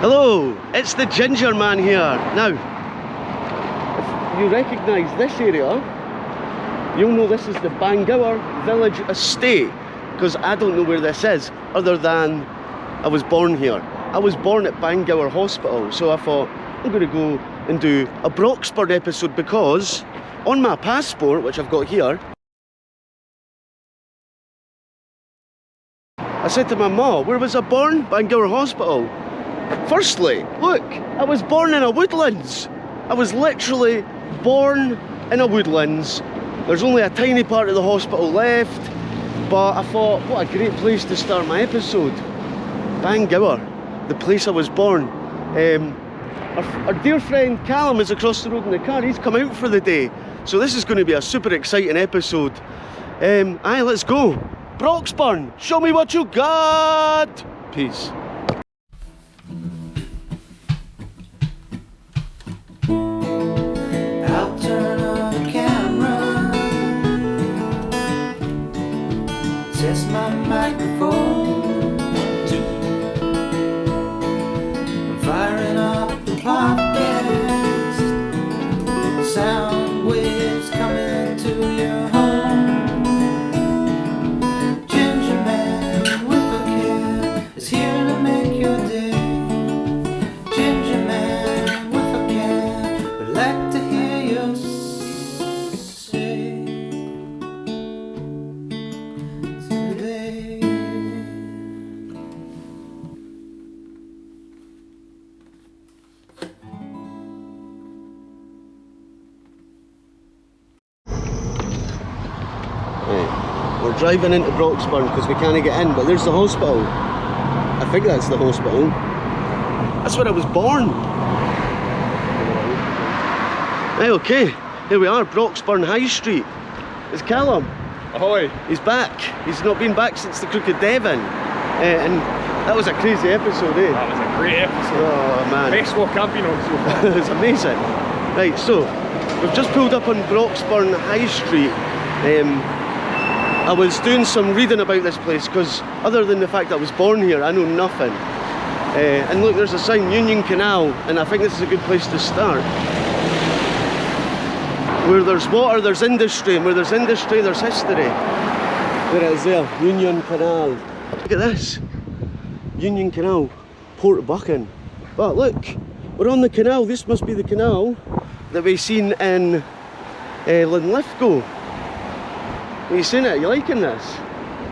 Hello, it's the Gingerman here. Now, if you recognise this area, you'll know this is the Bangor Village Estate, because I don't know where this is, other than I was born here. I was born at Bangor Hospital, so I thought I'm going to go and do a Broxburn episode, because on my passport, which I've got here, I said to my ma, where was I born? Bangor Hospital. Firstly, look, I was born in a woodlands. I was literally born in a woodlands. There's only a tiny part of the hospital left, but I thought, what a great place to start my episode. Bangor, the place I was born. Our dear friend Callum is across the road in the car. He's come out for the day. So this is going to be a super exciting episode. Aye, let's go. Broxburn, show me what you got. Peace. I'll turn on the camera, test my microphone, I'm firing up the podcast, sound waves coming to your home. Gingerman with a can is here to make your day. Gingerman with a can would like to hear you say today. We're driving into Broxburn because we can't get in, but there's the hospital. I think that's the hospital. That's where I was born. Hey, okay, here we are, Broxburn High Street. It's Callum. Ahoy! He's back. He's not been back since the Crooked Devon. And that was a crazy episode, eh? That was a great episode. Oh man. Best walk I've been on so far. It was amazing. Right, so we've just pulled up on Broxburn High Street. I was doing some reading about this place because other than the fact that I was born here, I know nothing. And look, there's a sign, Union Canal, and I think this is a good place to start. Where there's water, there's industry, and where there's industry, there's history. There it is there, Union Canal. Look at this, Union Canal, Port Buchan. But look, we're on the canal. This must be the canal that we've seen in Linlithgow. Have you seen it? You liking this?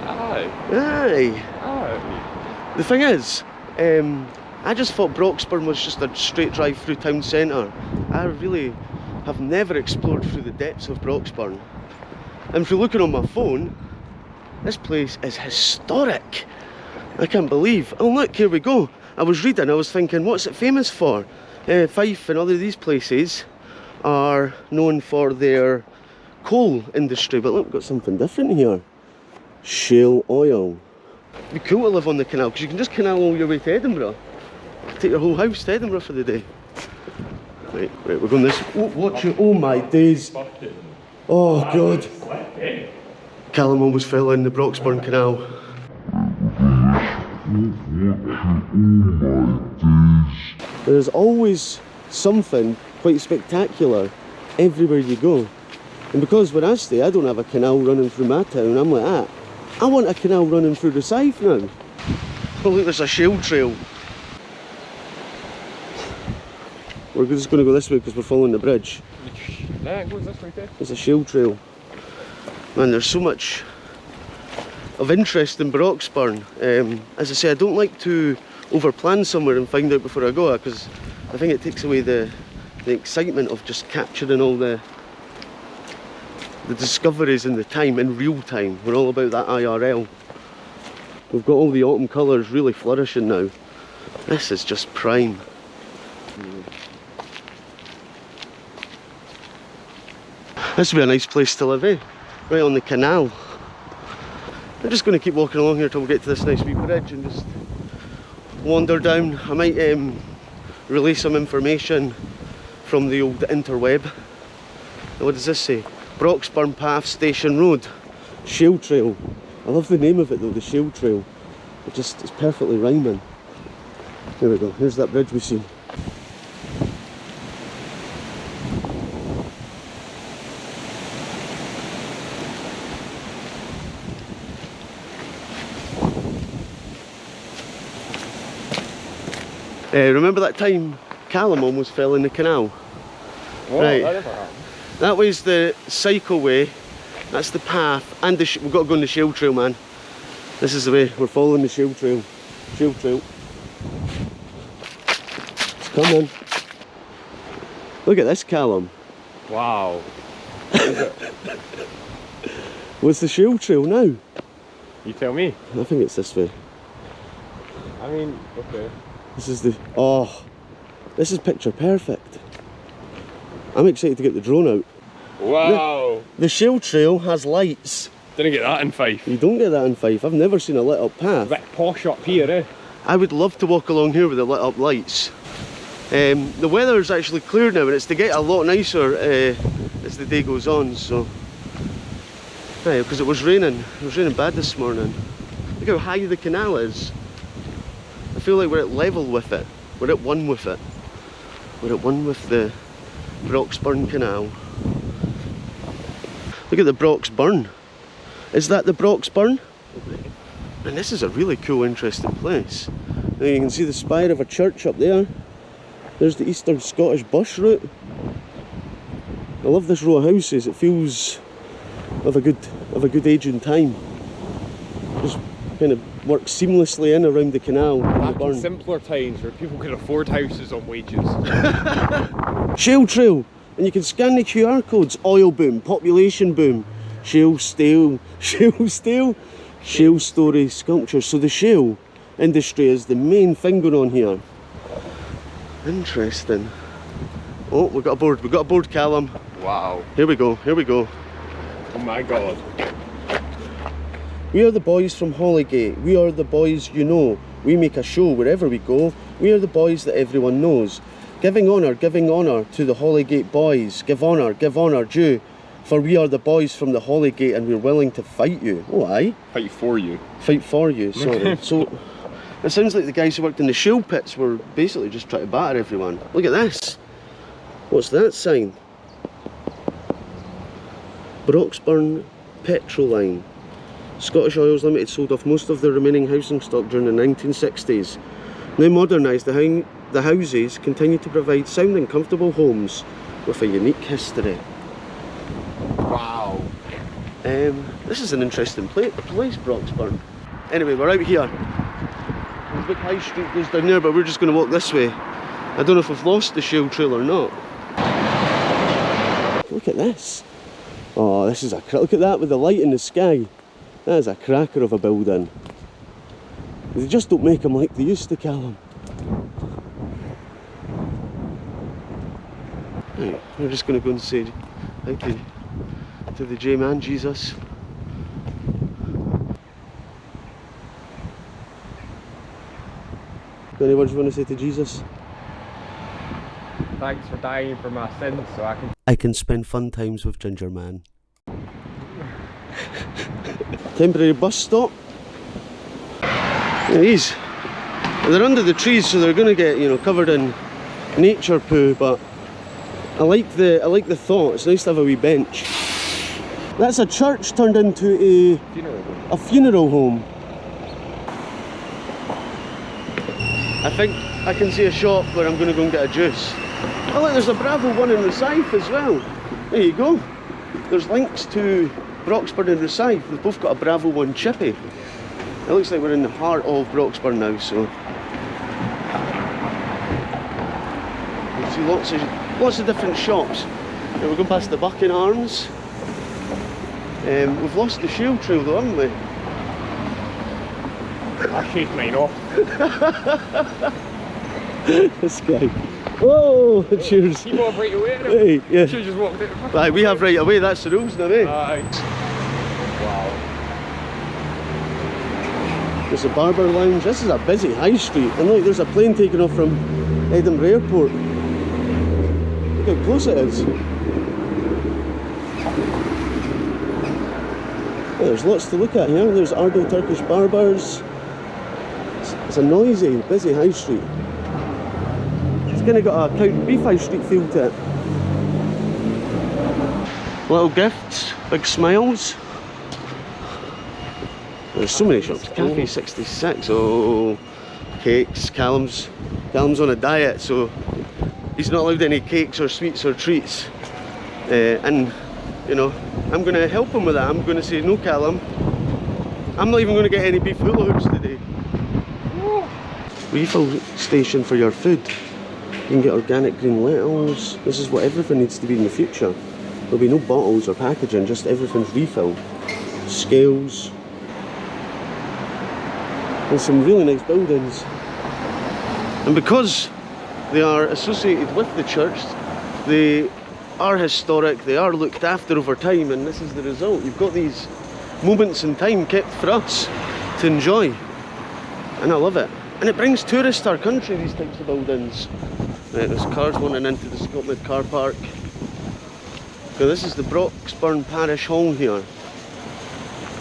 Aye. Aye. Aye. The thing is, I just thought Broxburn was just a straight drive through town centre. I really have never explored through the depths of Broxburn. And if you're looking on my phone, this place is historic. I can't believe. Oh look, here we go. I was reading, I was thinking, what's it famous for? Fife and all of these places are known for their coal industry, but look, we've got something different here. Shale oil. It'd be cool to live on the canal, because you can just canal all your way to Edinburgh. Take your whole house to Edinburgh for the day. Right, we're going this. Oh, watch it. Oh my days. Oh god. Callum almost fell in the Broxburn Canal. There's always something quite spectacular everywhere you go. And because where I stay, I don't have a canal running through my town, I'm like that. I want a canal running through the side now. Oh look, there's a shale trail. We're just going to go this way because we're following the bridge. Nah, it goes this way too. There's a shale trail. Man, there's so much of interest in Broxburn. As I say, I don't like to overplan somewhere and find out before I go, because I think it takes away the excitement of just capturing all the discoveries in the time, in real time. We're all about that IRL. We've got all the autumn colours really flourishing now. This is just prime. This would be a nice place to live, eh? Right on the canal. I'm just going to keep walking along here till we get to this nice wee bridge and just wander down. I might relay some information from the old interweb. Now, what does this say? Broxburn Path Station Road, Shale Trail. I love the name of it though, the Shale Trail. It's perfectly rhyming. Here we go, here's that bridge we've seen. Remember that time Callum almost fell in the canal? What? Right. That never happened. That was the cycleway, that's the path, and we've got to go on the shale trail, man. This is the way, we're following the shale trail. Shale trail. It's coming. Look at this, Callum. Wow. Is it? What's the shale trail now? You tell me. I think it's this way. I mean, okay. This is the, oh, this is picture perfect. I'm excited to get the drone out. Wow. The shale trail has lights. Didn't get that in Fife. You don't get that in Fife. I've never seen a lit up path. A bit posh up here, eh? I would love to walk along here with the lit up lights. The weather's actually cleared now and it's to get a lot nicer as the day goes on, so. Right, because it was raining bad this morning. Look how high the canal is. I feel like we're at level with it. We're at one with it. We're at one with the Broxburn Canal. Look at the Broxburn. Is that the Broxburn? And this is a really cool, interesting place. Now you can see the spire of a church up there. There's the Eastern Scottish bus route. I love this row of houses. It feels of a good age and time. Just kind of works seamlessly in around the canal. Back in simpler times where people could afford houses on wages. Shale trail, and you can scan the QR codes. Oil boom, population boom, shale steel, shale story sculpture. So the shale industry is the main thing going on here. Interesting. Oh, we got a board, Callum. Wow. Here we go. Oh my god. We are the boys from Hollygate. We are the boys you know. We make a show wherever we go. We are the boys that everyone knows. Giving honour to the Hollygate boys. Give honour due. For we are the boys from the Hollygate and we're willing to fight you. Oh aye. Fight for you. Fight for you, sorry. So, it sounds like the guys who worked in the shale pits were basically just trying to batter everyone. Look at this. What's that sign? Broxburn Petrol Line. Scottish Oils Limited sold off most of their remaining housing stock during the 1960s. Now modernised, the houses continue to provide sound and comfortable homes with a unique history. Wow. This is an interesting place, Broxburn. Anyway, we're out here. The big high street goes down there, but we're just going to walk this way. I don't know if we've lost the shale trail or not. Look at this. Oh, this is look at that with the light in the sky. That is a cracker of a building. They just don't make them like they used to, Callum. Right, we're just going to go and say hi to the J-Man, Jesus. Any words you want to say to Jesus? Thanks for dying for my sins so I can spend fun times with Gingerman. Temporary bus stop. Yeah, these, they're under the trees, so they're going to get, you know, covered in nature poo. But I like the thought. It's nice to have a wee bench. That's a church turned into a funeral home. I think I can see a shop where I'm going to go and get a juice. Oh look, there's a Bravo one in Rosyth as well. There you go. There's links to Broxburn and Rosyth. They've both got a Bravo one chippy. It looks like we're in the heart of Broxburn now, so you see lots of different shops. Now we're going past the Bucking Arms. We've lost the shale trail though, haven't we? I shaved mine off. This guy. Whoa! Cheers. You walk right away. Hey, yeah. Should have just walked out. Right, we have right away. That's the rules now, eh? Wow. There's a barber lounge. This is a busy high street. And look, there's a plane taking off from Edinburgh Airport. Look how close it is. Oh, there's lots to look at here. There's Ardo Turkish Barbers. It's a noisy, busy high street. It's kind of got a County Beef High Street feel to it. Little gifts, big smiles. There's so many shops. Cafe 66, oh, cakes. Callum's on a diet, so he's not allowed any cakes or sweets or treats. And, you know, I'm going to help him with that. I'm going to say, no Callum, I'm not even going to get any beef hula hoops today. Refill station for your food. You can get organic green lentils. This is what everything needs to be in the future. There'll be no bottles or packaging, just everything's refill. Scales. And some really nice buildings. And because they are associated with the church, they are historic, they are looked after over time, and this is the result. You've got these moments in time kept for us to enjoy. And I love it. And it brings tourists to our country, these types of buildings. Right, there's cars running into the Scotland car park. So this is the Broxburn Parish Hall here.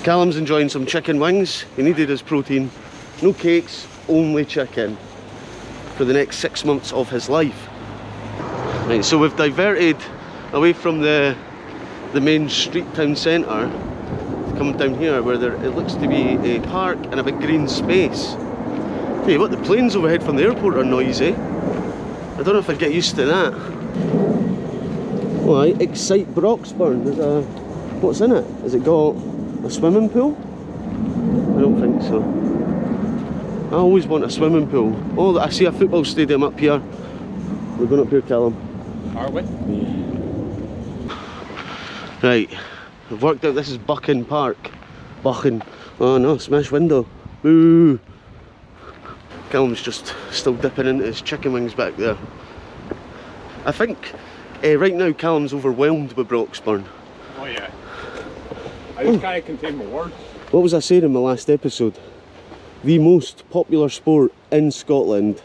Callum's enjoying some chicken wings. He needed his protein. No cakes, only chicken for the next 6 months of his life. Right, so we've diverted away from the main street town centre, coming down here where it looks to be a park and a big green space. Tell you what, the planes overhead from the airport are noisy. I don't know if I'd get used to that. Well, Excite Broxburn. There's a... what's in it? Has it got a swimming pool? I don't think so. I always want a swimming pool. Oh, I see a football stadium up here. We're going up here, Callum. Are we? Yeah. Right, I've worked out this is Buchan Park. Buchan. Oh no, smash window. Boo! Callum's just still dipping into his chicken wings back there. I think right now Callum's overwhelmed with Broxburn. Oh yeah. I just can't contain my words. What was I saying in my last episode? The most popular sport in Scotland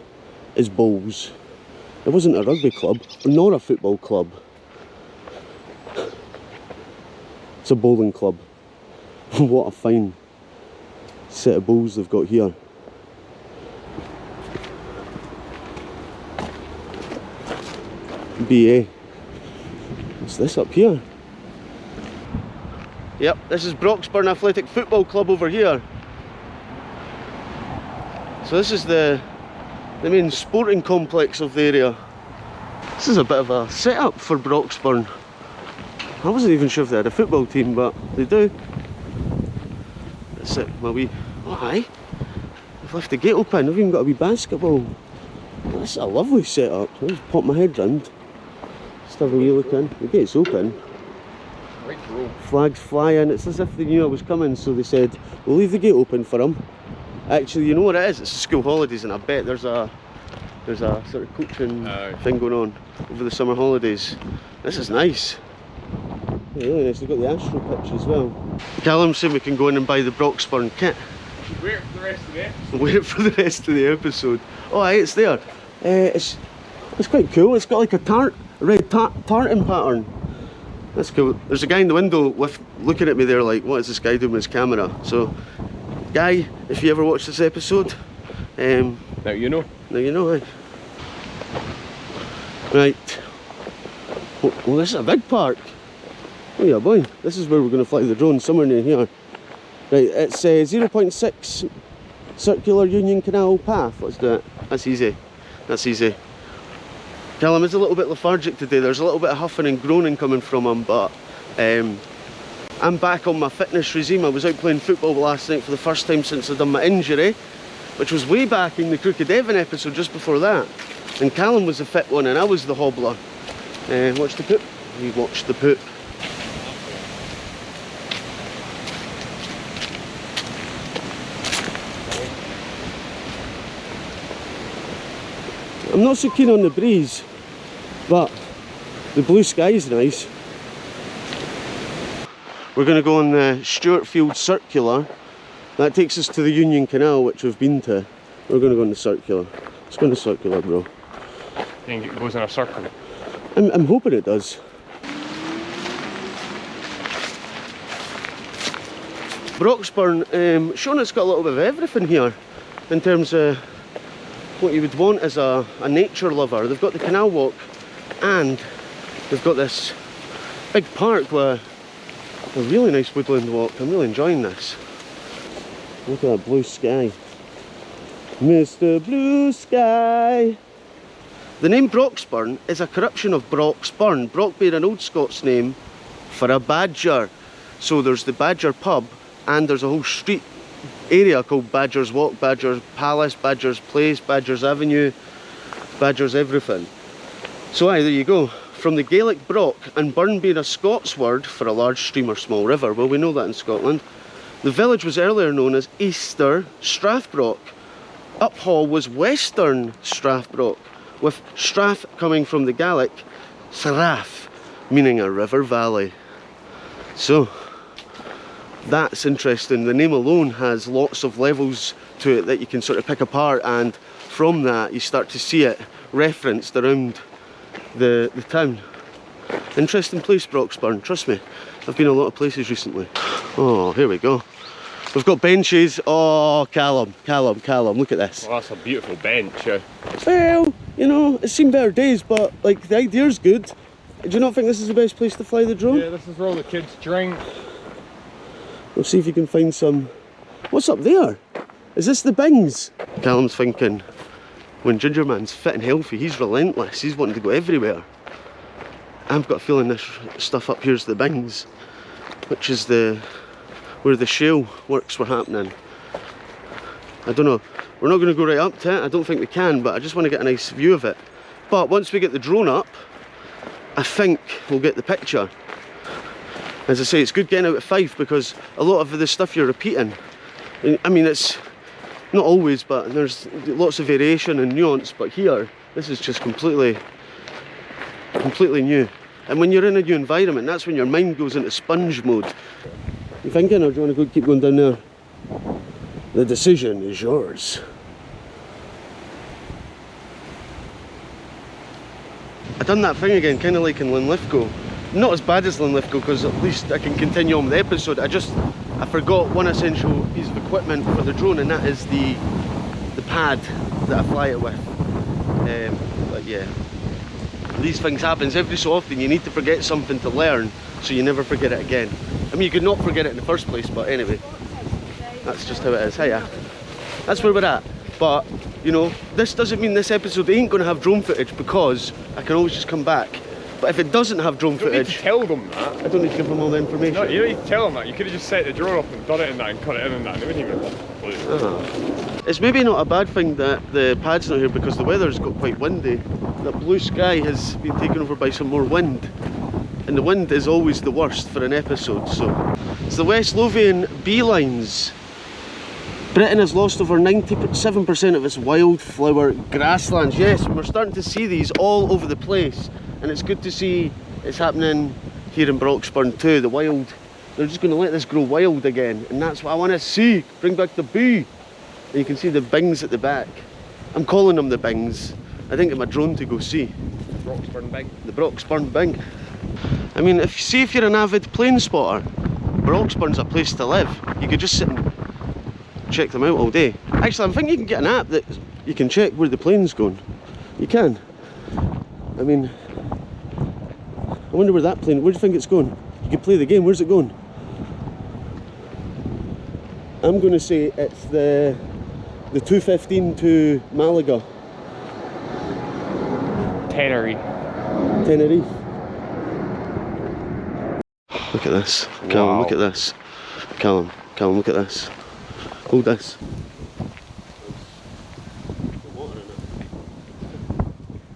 is bowls. It wasn't a rugby club, nor a football club. It's a bowling club. What a fine set of bowls they've got here. BA. What's this up here? Yep, this is Broxburn Athletic Football Club over here. So this is the main sporting complex of the area. This is a bit of a setup for Broxburn. I wasn't even sure if they had a football team, but they do. That's it, my wee... oh aye, I've left the gate open, I've even got a wee basketball. Oh, this is a lovely setup. I'll just pop my head round. Just have a wee look in. The gate's open. Right, bro. Flags flying, it's as if they knew I was coming, so they said, we'll leave the gate open for them. Actually, you know what it is? It's the school holidays, and I bet there's a sort of coaching thing going on over the summer holidays. This is nice. Yeah, really nice. They've got the Astro pitch as well. Callum said we can go in and buy the Broxburn kit. Wait for the rest of the episode. Wait for the rest of the episode. Oh, aye, it's there. It's quite cool. It's got like a red tartan pattern. That's cool. There's a guy in the window looking at me there like, what is this guy doing with his camera? So, guy, if you ever watch this episode, Now you know. now you know, aye. Right. Well, this is a big park. Oh yeah, boy. This is where we're going to fly the drone, somewhere near here. Right, it's 0.6 circular Union Canal path. Let's do it. That's easy. That's easy. Callum is a little bit lethargic today. There's a little bit of huffing and groaning coming from him, but I'm back on my fitness regime. I was out playing football last night for the first time since I'd done my injury, which was way back in the Crooked Evan episode just before that. And Callum was the fit one and I was the hobbler. Watch the poop. We watched the poop. I'm not so keen on the breeze, but the blue sky is nice. We're going to go on the Stuartfield Circular. That takes us to the Union Canal, which we've been to. We're going to go on the Circular. Let's go on the Circular, bro. I think it goes in a circle. I'm hoping it does. Broxburn, Shauna's got a little bit of everything here in terms of what you would want as a nature lover. They've got the canal walk and they've got this big park with a really nice woodland walk. I'm really enjoying this. Look at that blue sky. Mr. Blue Sky. The name Broxburn is a corruption of Broxburn. Brock being an old Scots name for a badger. So there's the Badger pub and there's a whole street area called Badger's Walk, Badger's Palace, Badger's Place, Badger's Avenue, Badger's everything. So aye, there you go. From the Gaelic broch, and burn being a Scots word for a large stream or small river, well we know that in Scotland. The village was earlier known as Easter Strathbrock. Uphall was Western Strathbrock, with Strath coming from the Gaelic Sarath, meaning a river valley. So that's interesting. The name alone has lots of levels to it that you can sort of pick apart, and from that you start to see it referenced around the town. Interesting place, Broxburn, trust me. I've been a lot of places recently. Oh, here we go. We've got benches. Oh, Callum, look at this. Well, that's a beautiful bench, yeah. Well, you know, it's seen better days, but like the idea's good. Do you not think this is the best place to fly the drone? Yeah, this is where all the kids drink. We'll see if you can find some. What's up there? Is this the bings? Callum's thinking, when Gingerman's fit and healthy, he's relentless. He's wanting to go everywhere. I've got a feeling this stuff up here's the bings, which is where the shale works were happening. I don't know. We're not going to go right up to it. I don't think we can, but I just want to get a nice view of it. But once we get the drone up, I think we'll get the picture. As I say, it's good getting out at Fife because a lot of the stuff you're repeating, I mean, it's not always, but there's lots of variation and nuance, but here, this is just completely new. And when you're in a new environment, that's when your mind goes into sponge mode. You thinking, or do you want to keep going down there? The decision is yours. I've done that thing again, kind of like in Linlithgow. Not as bad as Linlithgow, because at least I can continue on with the episode. I forgot one essential piece of equipment for the drone, and that is the pad that I fly it with. But yeah, these things happens every so often. You need to forget something to learn, so you never forget it again. I mean, you could not forget it in the first place, but anyway, that's just how it is. Hiya. That's where we're at. But, you know, this doesn't mean this episode ain't going to have drone footage, because I can always just come back. But if it doesn't have drone You don't need footage... to tell them that. I don't need to give them all the information. No, you don't need to tell them that. You could have just set the drone up and done it in that and cut it in and that, and they wouldn't even clue. It's maybe not a bad thing that the pad's not here, because the weather's got quite windy. That blue sky has been taken over by some more wind. And the wind is always the worst for an episode, so... It's the West Lothian beelines. Britain has lost over 97% of its wildflower grasslands. Yes, we're starting to see these all over the place. And it's good to see it's happening here in Broxburn too. The wild, they're just going to let this grow wild again. And that's what I want to see. Bring back the bee. And you can see the bings at the back. I'm calling them the bings. I think I'm a drone to go see. Broxburn Bing. The Broxburn Bing. I mean, if you're an avid plane spotter, Broxburn's a place to live. You could just sit and check them out all day. Actually, I think you can get an app that you can check where the plane's going. You can. I mean, I wonder where that plane, where do you think it's going? You could play the game, where's it going? I'm going to say it's the 215 to Malaga. Tenerife. Look at this. Callum, Wow. look at this. Callum, look at this. Hold this.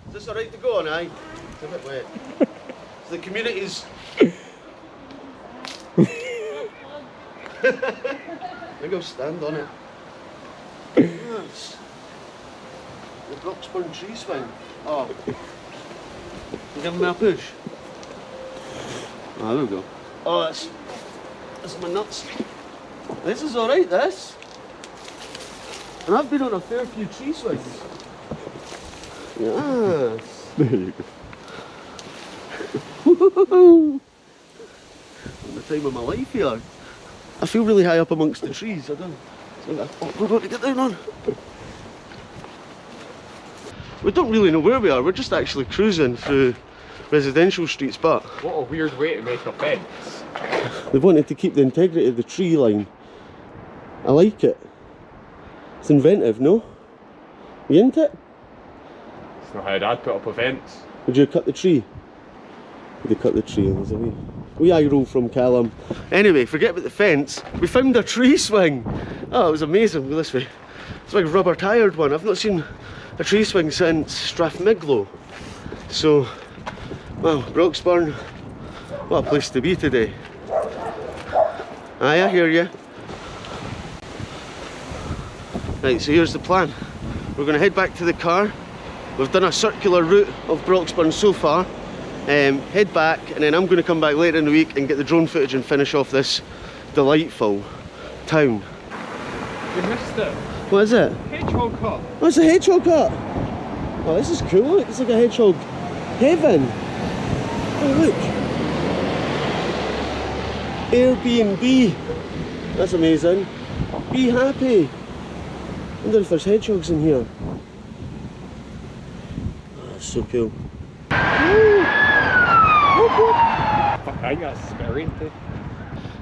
Is this alright to go on, aye? It's a bit wet. So the community's... Maybe I'll stand on it. Yes. The Broxburn tree swing. Oh. You give me a push. Oh, there we go. Oh, that's my nuts. This is alright, this. And I've been on a fair few tree swings. Yes. There you go. Woohoo! The time of my life here. I feel really high up amongst the trees. I don't. Oh, we're going to get down on. We don't really know where we are, we're just actually cruising through residential streets, but What a weird way to make a fence. they wanted to keep the integrity of the tree line. I like it. It's inventive, no? You into it? It's not how Dad put up a fence. Would you cut the tree? Would you cut the tree? There's a wee eye roll from Callum. Anyway, forget about the fence. We found a tree swing. Oh, it was amazing. Go this way. It's like a rubber tired one. I've not seen a tree swing since Strathmiglo. So, well, Broxburn, what a place to be today. Aye, I hear you. Right, so here's the plan. We're going to head back to the car. We've done a circular route of Broxburn so far. Head back, and then I'm going to come back later in the week and get the drone footage and finish off this delightful town. You missed it. What is it? Hedgehog hut. Oh, it's a hedgehog hut! Oh, this is cool. Look, it's like a hedgehog heaven. Oh, look. Airbnb. That's amazing. Be happy. I wonder if there's hedgehogs in here. Oh, that's so cool. Fuck, I think that's a bit of rain too.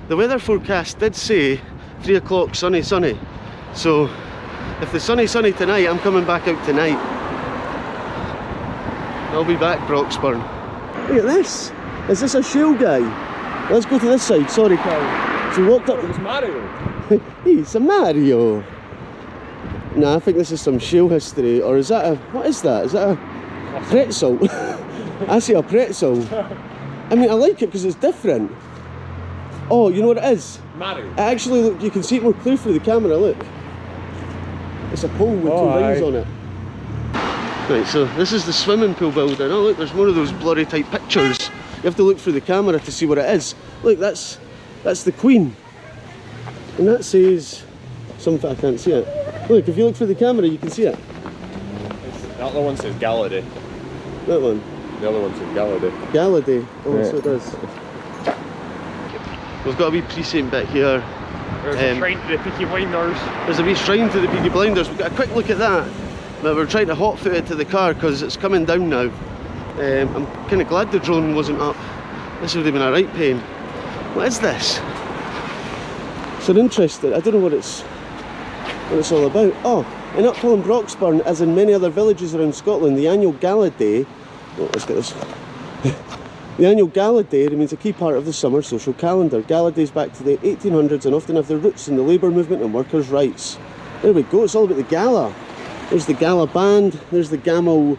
The weather forecast did say 3 o'clock sunny sunny. So if the sunny tonight, I'm coming back out tonight. I'll be back, Broxburn. Look at this. Is this a shell guy? Let's go to this side. Sorry, Carl. So we walked up. It's Mario. He's a Mario. Nah, I think this is some shell history. Or is that a... What is that? Is that a pretzel? I see a pretzel. I mean, I like it because it's different. Oh, you know what it is? Mario. It actually, look, you can see it more clear through the camera, look. It's a pole with 2 rings on it. Right, so this is the swimming pool building. Oh look, there's more of those blurry type pictures. You have to look through the camera to see what it is. Look, that's the Queen. And that says something, I can't see it. Look, if you look through the camera, you can see it. The other one says Galladay. That one. The other one says Galladay. Galladay. Oh, Yeah. so it does. We've got a wee precinct bit here. There's a shrine to the Peaky Blinders. There's a wee shrine to the Peaky Blinders. We've got a quick look at that. But we're trying to hot foot it to the car because it's coming down now. I'm kind of glad the drone wasn't up. This would have been a right pain. What is this? So interested. I don't know what it's all about. Oh, in Uphill and Broxburn, as in many other villages around Scotland, the annual Gala Day. Oh, let's get this. The annual Gala Day remains a key part of the summer social calendar. Gala days back to the 1800s and often have their roots in the labour movement and workers' rights. There we go. It's all about the gala. There's the gala band. There's the camel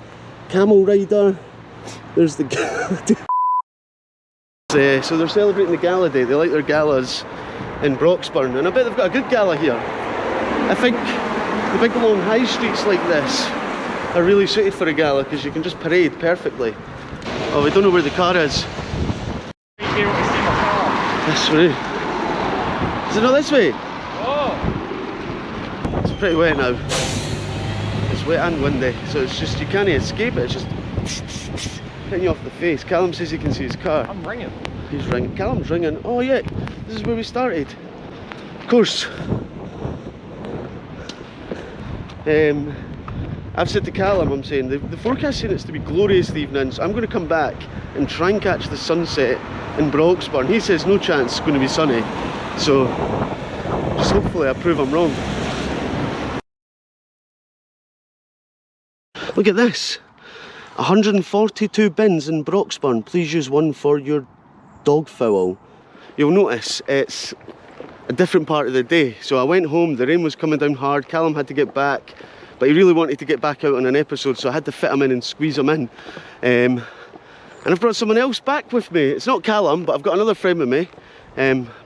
rider. There's the so they're celebrating the Gala Day. They like their galas in Broxburn, and I bet they've got a good gala here. I think the big long high streets like this are really suited for a gala because you can just parade perfectly. Oh, we don't know where the car is. You be able to see my car. This way. Is it not this way? Oh! It's pretty wet now. It's wet and windy, so it's just, you can't escape it. It's just hitting you off the face. Callum says he can see his car. I'm ringing. He's ringing. Callum's ringing. Oh yeah, this is where we started. Of course. I've said to Callum, I'm saying, the forecast saying it's to be glorious the evening, so I'm going to come back and try and catch the sunset in Broxburn. He says no chance it's going to be sunny, so just hopefully I prove I'm wrong. Look at this, 142 bins in Broxburn. Please use one for your dog fowl. You'll notice it's a different part of the day. So I went home, the rain was coming down hard, Callum had to get back, but he really wanted to get back out on an episode, so I had to fit him in and squeeze him in. And I've brought someone else back with me. It's not Callum, but I've got another friend with me.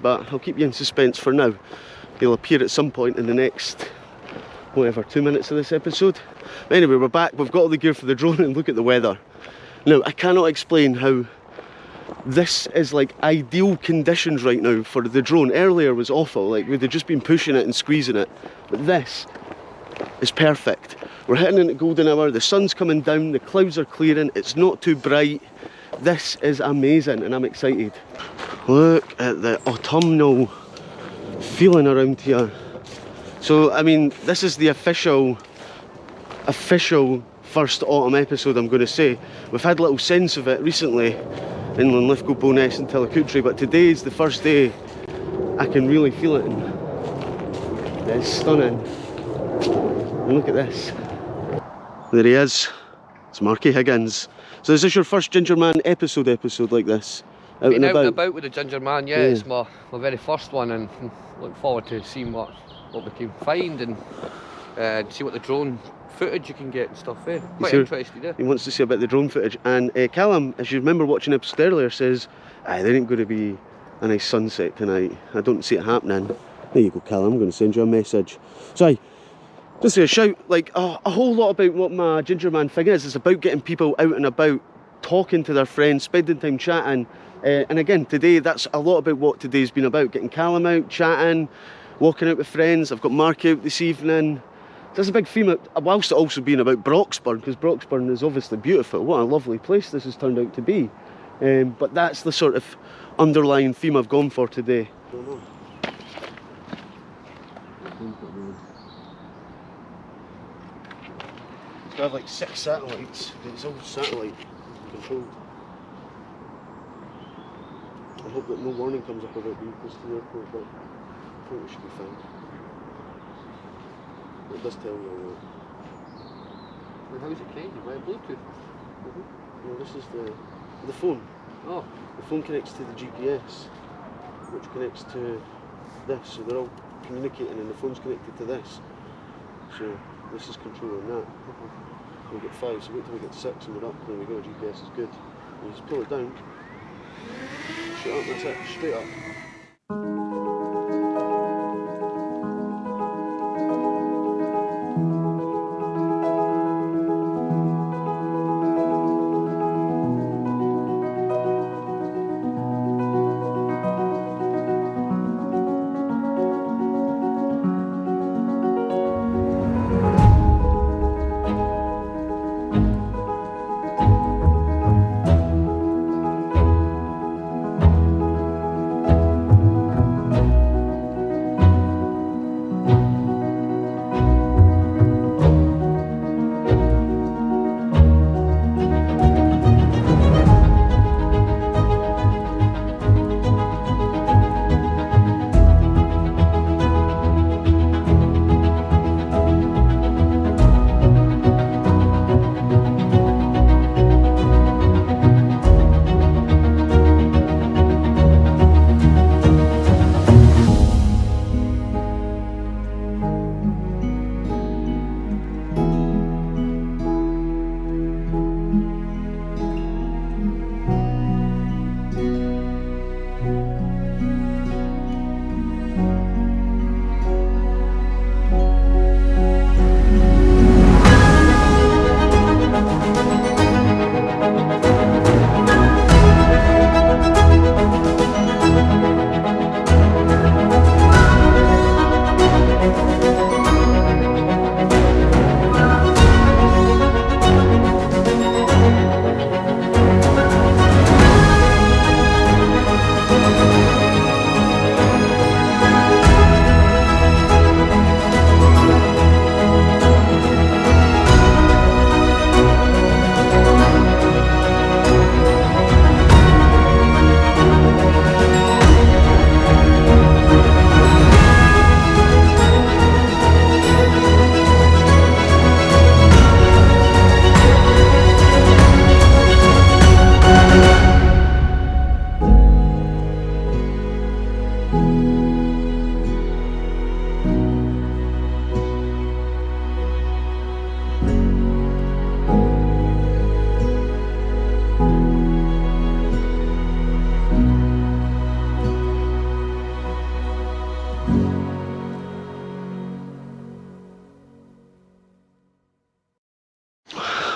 But I'll keep you in suspense for now. He'll appear at some point in the next, whatever, 2 minutes of this episode. But anyway, we're back, we've got all the gear for the drone, and look at the weather. Now, I cannot explain how this is like ideal conditions right now for the drone. Earlier was awful, like we'd have just been pushing it and squeezing it. But this is perfect. We're hitting into golden hour, the sun's coming down, the clouds are clearing, it's not too bright. This is amazing and I'm excited. Look at the autumnal feeling around here. So, I mean, this is the official first autumn episode, I'm going to say. We've had little sense of it recently in Linlithgow, Bowness and Tillicoultry, but today's the first day I can really feel it. And it's stunning. And look at this. There he is. It's Marky Higgins. So is this your first Gingerman episode like this? Out and about with the Gingerman, yeah. It's my very first one, and look forward to seeing what we can find and see what the drone footage you can get and stuff. Quite interested. He wants to see about the drone footage. And Callum, as you remember watching the episode earlier, says, there ain't going to be a nice sunset tonight. I don't see it happening. There you go, Callum. I'm going to send you a message. So just a shout, like a whole lot about what my Gingerman thing is. It's about getting people out and about, talking to their friends, spending time chatting. And again, today, that's a lot about what today's been about. Getting Callum out, chatting, walking out with friends. I've got Mark out this evening. There's a big theme, whilst it also being about Broxburn, because Broxburn is obviously beautiful. What a lovely place this has turned out to be. But that's the sort of underlying theme I've gone for today. I have like 6 satellites. It's all satellite controlled. I hope that no warning comes up about being close to the airport, but I think we should be fine. It does tell you all Well, how is it connected? Via Bluetooth? No, this is the phone. Oh. The phone connects to the GPS, which connects to this, so they're all communicating and the phone's connected to this. So this is controlling that. We'll get 5, so wait till we get 6 and we're up. There we go, GPS is good. You just pull it down. Straight up, that's it, straight up.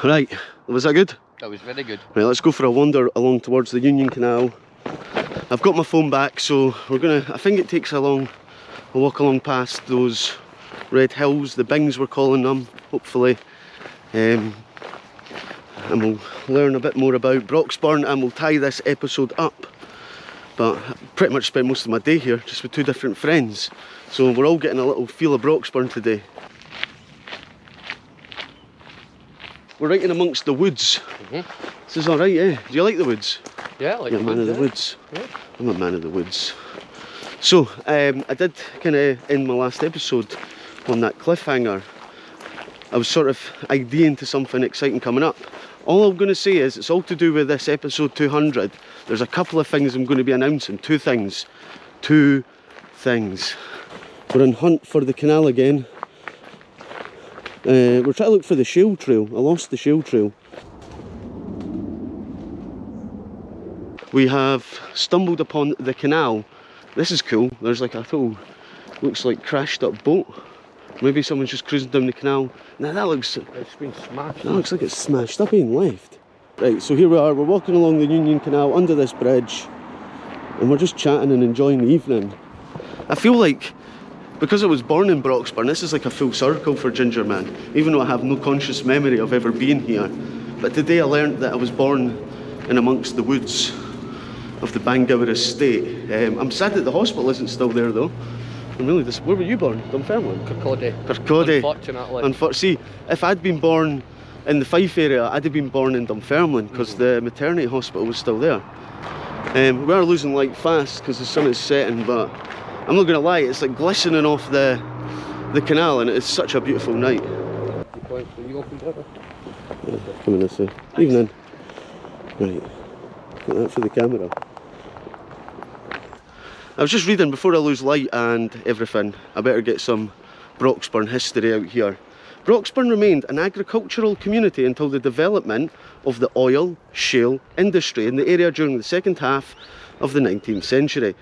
Right, was that good? That was very good. Right, let's go for a wander along towards the Union Canal. I've got my phone back, so we're gonna, I think it takes a walk along past those red hills, the Bings we're calling them, hopefully. And we'll learn a bit more about Broxburn and we'll tie this episode up. But I pretty much spent most of my day here just with 2 different friends. So we're all getting a little feel of Broxburn today. we're right in amongst the woods. This is alright, eh? Do you like the woods? Yeah, like You're a man of the woods. Yeah. I'm a man of the woods. So, I did kind of end my last episode on that cliffhanger. I was sort of ideaing to something exciting coming up. All I'm going to say is it's all to do with this episode 200. There's a couple of things I'm going to be announcing. Two things. We're on hunt for the canal again. We're trying to look for the shale trail. I lost the shale trail. We have stumbled upon the canal. This is cool. There's like a little, looks like crashed up boat. Maybe someone's just cruising down the canal. Now that looks... It's been smashed. That looks like it's smashed up and left. Right, so here we are. We're walking along the Union Canal under this bridge. And we're just chatting and enjoying the evening. I feel like, because I was born in Broxburn, this is like a full circle for Gingerman. Even though I have no conscious memory of ever being here. But today I learned that I was born in amongst the woods of the Bangor estate. I'm sad that the hospital isn't still there though. I'm really where were you born? Dunfermline? Kirkcaldy. Unfortunately. See, if I'd been born in the Fife area, I'd have been born in Dunfermline because the maternity hospital was still there. We are losing light fast because the sun is setting, but I'm not going to lie, it's like glistening off the canal and it's such a beautiful night. Yeah, coming this way. Evening. Right, get that for the camera. I was just reading before I lose light and everything, I better get some Broxburn history out here. Broxburn remained an agricultural community until the development of the oil shale industry in the area during the second half of the 19th century.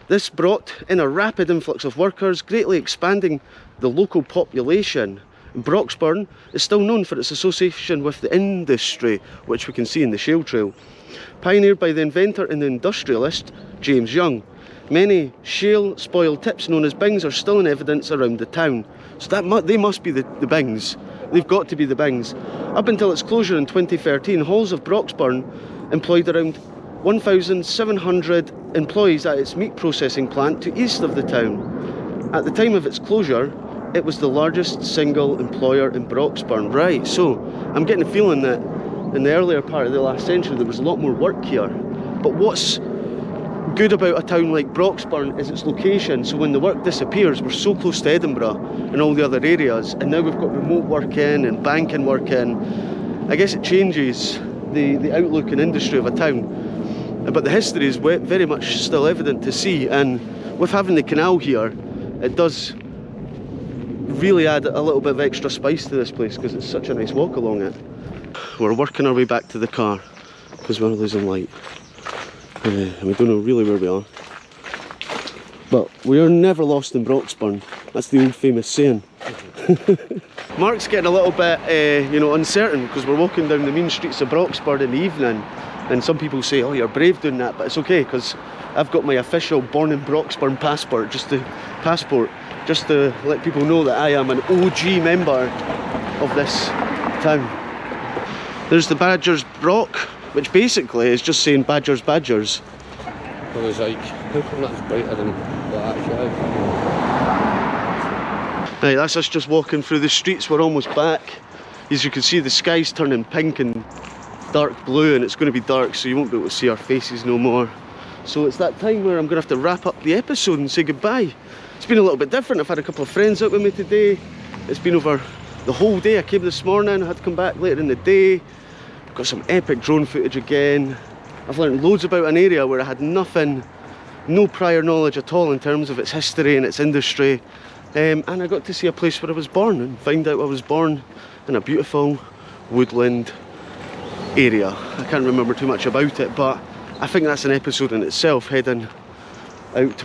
This brought in a rapid influx of workers, greatly expanding the local population. Broxburn is still known for its association with the industry, which we can see in the shale trail. Pioneered by the inventor and industrialist James Young, many shale spoiled tips known as bings are still in evidence around the town. So they must be the bings. They've got to be the bings. Up until its closure in 2013, Halls of Broxburn employed around 1,700 employees at its meat processing plant to east of the town. At the time of its closure, it was the largest single employer in Broxburn. Right, so I'm getting a feeling that in the earlier part of the last century there was a lot more work here. But what's good about a town like Broxburn is its location, so when the work disappears, we're so close to Edinburgh and all the other areas, and now we've got remote work in and banking work in. I guess it changes the outlook and industry of a town, but the history is very much still evident to see, and with having the canal here, it does really add a little bit of extra spice to this place because it's such a nice walk along it. We're working our way back to the car because we're losing light. And we don't know really where we are, but we are never lost in Broxburn. That's the old famous saying. Mark's getting a little bit uncertain because we're walking down the mean streets of Broxburn in the evening, and some people say, oh, you're brave doing that, but it's okay because I've got my official born in Broxburn passport just to let people know that I am an OG member of this town. There's the Badger's Brock, which basically is just saying Badgers, Badgers. I was like, how come that's brighter than what actually is? Right, that's us just walking through the streets. We're almost back. As you can see, the sky's turning pink and dark blue, and it's going to be dark, so you won't be able to see our faces no more. So it's that time where I'm going to have to wrap up the episode and say goodbye. It's been a little bit different. I've had a couple of friends out with me today. It's been over the whole day. I came this morning, I had to come back later in the day. Got some epic drone footage again. I've learned loads about an area where I had no prior knowledge at all in terms of its history and its industry. And I got to see a place where I was born and find out I was born in a beautiful woodland area. I can't remember too much about it, but I think that's an episode in itself, heading out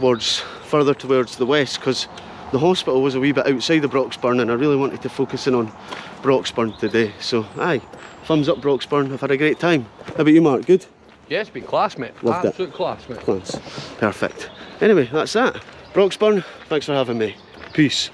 further towards the west, because the hospital was a wee bit outside of Broxburn and I really wanted to focus in on Broxburn today. So aye, thumbs up Broxburn, I've had a great time. How about you, Mark? Good? Yeah, it's been class, mate. Loved Absolute class, mate. Class. Perfect. Anyway, that's that. Broxburn, thanks for having me. Peace.